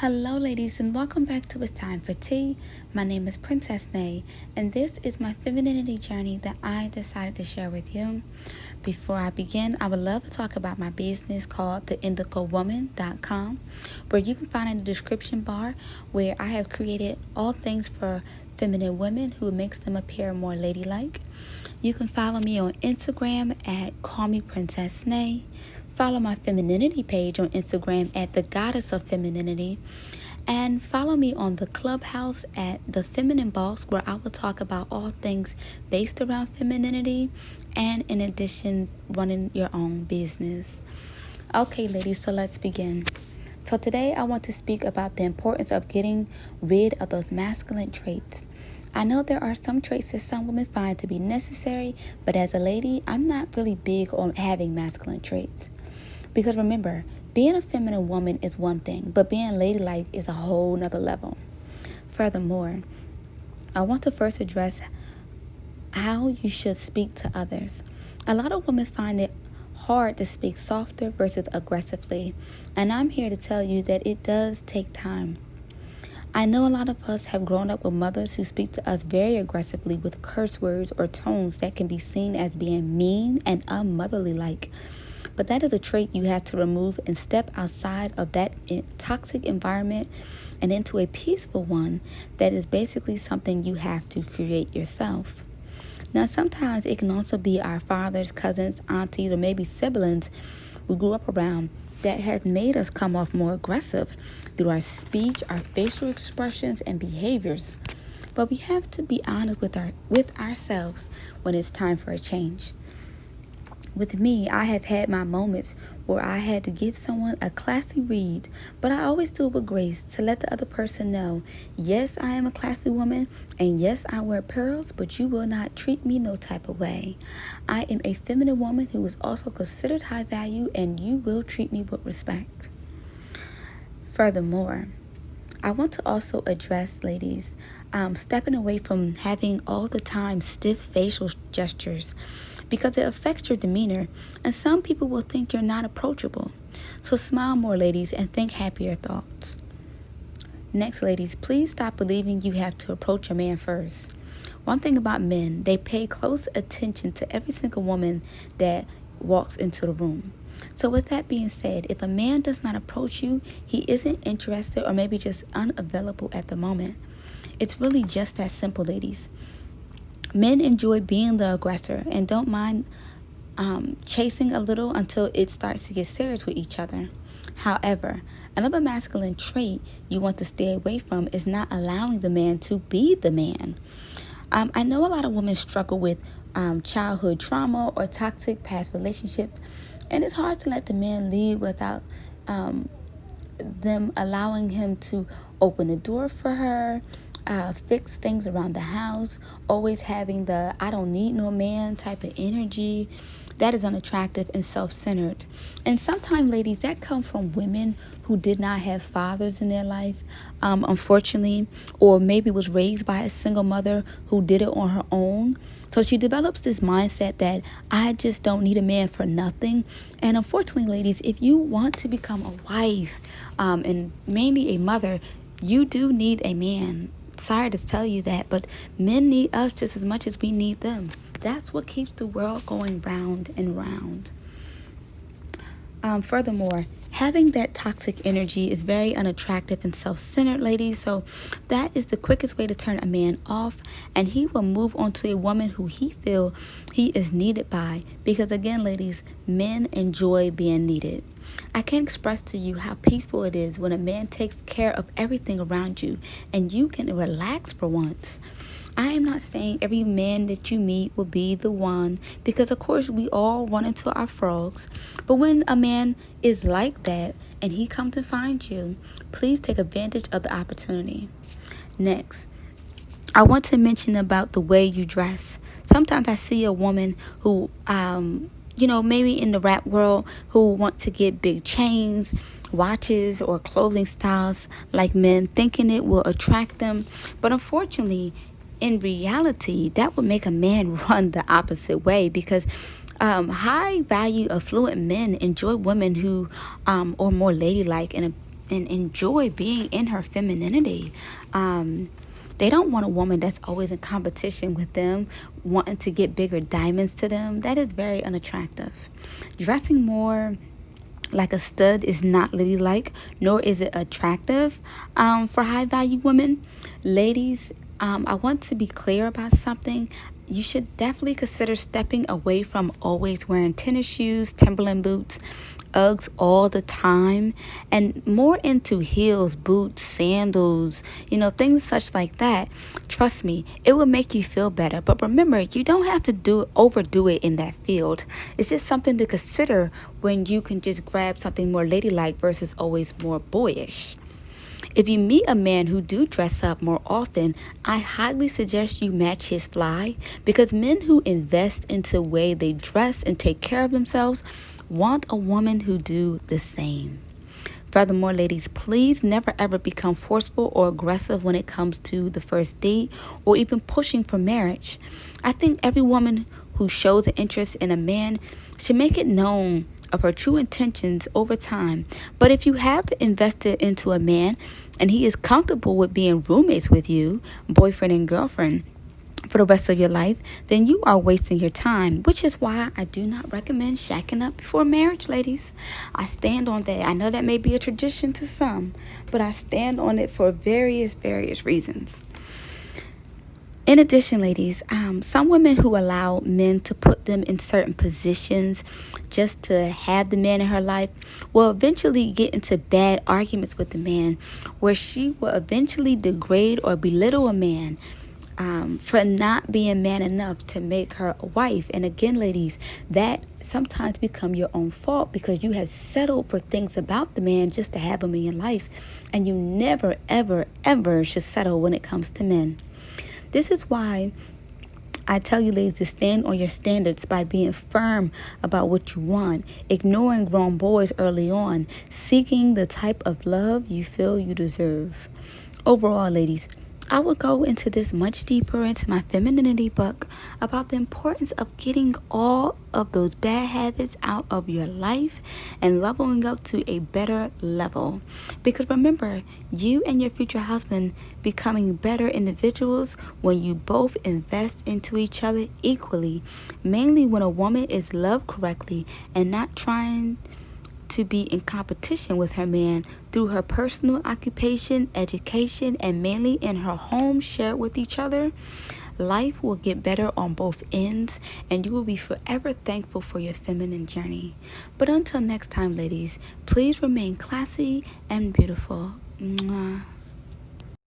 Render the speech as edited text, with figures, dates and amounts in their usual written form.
Hello ladies and welcome back to It's Time for Tea. My name is Princess Nay and this is my femininity journey that I decided to share with you. Before I begin, I would love to talk about my business called 𝒉𝒐𝒊𝒏𝒄𝒆𝒔𝒔, where you can find in the description bar where I have created all things for feminine women who makes them appear more ladylike. You can follow me on Instagram at @CallMePrincessNay. Follow my femininity page on Instagram at 𝒉𝒂ddessofFemininity. And follow me on the ClubHouse at Thefeminineboss, where I will talk about all things based around femininity and in addition running your own business. Okay ladies, so let's begin. So today I want to speak about the importance of getting rid of those masculine traits. I know there are some traits that some women find to be necessary, but as a lady, I'm not really big on having masculine traits. Because remember, being a feminine woman is one thing, but being ladylike is a whole nother level. Furthermore, I want to first address how you should speak to others. A lot of women find it hard to speak softer versus aggressively, and I'm here to tell you that it does take time. I know a lot of us have grown up with mothers who speak to us very aggressively with curse words or tones that can be seen as being mean and unmotherly-like. But that is a trait you have to remove and step outside of that toxic environment and into a peaceful one that is basically something you have to create yourself. Now, sometimes it can also be our fathers, cousins, aunties, or maybe siblings we grew up around that has made us come off more aggressive through our speech, our facial expressions, and behaviors. But we have to be honest with ourselves when it's time for a change. With me, I have had my moments where I had to give someone a classy read, but I always do it with grace to let the other person know, yes, I am a classy woman, and yes, I wear pearls, but you will not treat me no type of way. I am a feminine woman who is also considered high value, and you will treat me with respect. Furthermore, I want to also address, ladies, stepping away from having all the time stiff facial gestures because it affects your demeanor, and some people will think you're not approachable. So smile more, ladies, and think happier thoughts. Next, ladies, please stop believing you have to approach a man first. One thing about men, they pay close attention to every single woman that walks into the room. So with that being said, if a man does not approach you, he isn't interested or maybe just unavailable at the moment. It's really just that simple, ladies. Men enjoy being the aggressor and don't mind chasing a little until it starts to get serious with each other. However, another masculine trait you want to stay away from is not allowing the man to be the man. I know a lot of women struggle with childhood trauma or toxic past relationships, and it's hard to let the man lead without them allowing him to open the door for her, fix things around the house, always having the I don't need no man type of energy. That is unattractive and self-centered. And sometimes, ladies, that comes from women who did not have fathers in their life, unfortunately, or maybe was raised by a single mother who did it on her own. So she develops this mindset that I just don't need a man for nothing. And unfortunately, ladies, if you want to become a wife and mainly a mother, you do need a man. Sorry to tell you that, but men need us just as much as we need them. That's what keeps the world going round and round. Furthermore, having that toxic energy is very unattractive and self-centered, ladies. So that is the quickest way to turn a man off, and he will move on to a woman who he feel he is needed by. Because again, ladies, men enjoy being needed. I can't express to you how peaceful it is when a man takes care of everything around you and you can relax for once. I am not saying every man that you meet will be the one, because of course we all run into our frogs. But when a man is like that and he comes to find you, please take advantage of the opportunity. Next, I want to mention about the way you dress. Sometimes I see a woman who, maybe in the rap world, who want to get big chains, watches, or clothing styles like men, thinking it will attract them. But unfortunately, in reality, that would make a man run the opposite way, because high value affluent men enjoy women who are more ladylike and and enjoy being in her femininity. They don't want a woman that's always in competition with them, wanting to get bigger diamonds to them. That is very unattractive. Dressing more like a stud is not ladylike, nor is it attractive for high value women. Ladies, I want to be clear about something. You should definitely consider stepping away from always wearing tennis shoes, Timberland boots, Uggs all the time, and more into heels, boots, sandals, things such like that. Trust me, it will make you feel better. But remember, you don't have to overdo it in that field. It's just something to consider when you can just grab something more ladylike versus always more boyish. If you meet a man who do dress up more often, I highly suggest you match his fly, because men who invest into the way they dress and take care of themselves want a woman who do the same. Furthermore, ladies, please never ever become forceful or aggressive when it comes to the first date or even pushing for marriage. I think every woman who shows an interest in a man should make it known of her true intentions over time. But if you have invested into a man and he is comfortable with being roommates with you, boyfriend and girlfriend, for the rest of your life, then you are wasting your time, which is why I do not recommend shacking up before marriage, ladies. I stand on that. I know that may be a tradition to some, but I stand on it for various reasons. In addition, ladies, some women who allow men to put them in certain positions just to have the man in her life will eventually get into bad arguments with the man, where she will eventually degrade or belittle a man for not being man enough to make her a wife. And again, ladies, that sometimes become your own fault, because you have settled for things about the man just to have him in your life. And you never, ever, ever should settle when it comes to men. This is why I tell you, ladies, to stand on your standards by being firm about what you want, ignoring grown boys early on, seeking the type of love you feel you deserve. Overall, ladies, I will go into this much deeper into my femininity book about the importance of getting all of those bad habits out of your life and leveling up to a better level. Because remember, you and your future husband becoming better individuals when you both invest into each other equally, mainly when a woman is loved correctly and not trying to be in competition with her man through her personal occupation, education, and mainly in her home shared with each other. Life will get better on both ends, and you will be forever thankful for your feminine journey. But until next time, ladies, please remain classy and beautiful. Mwah.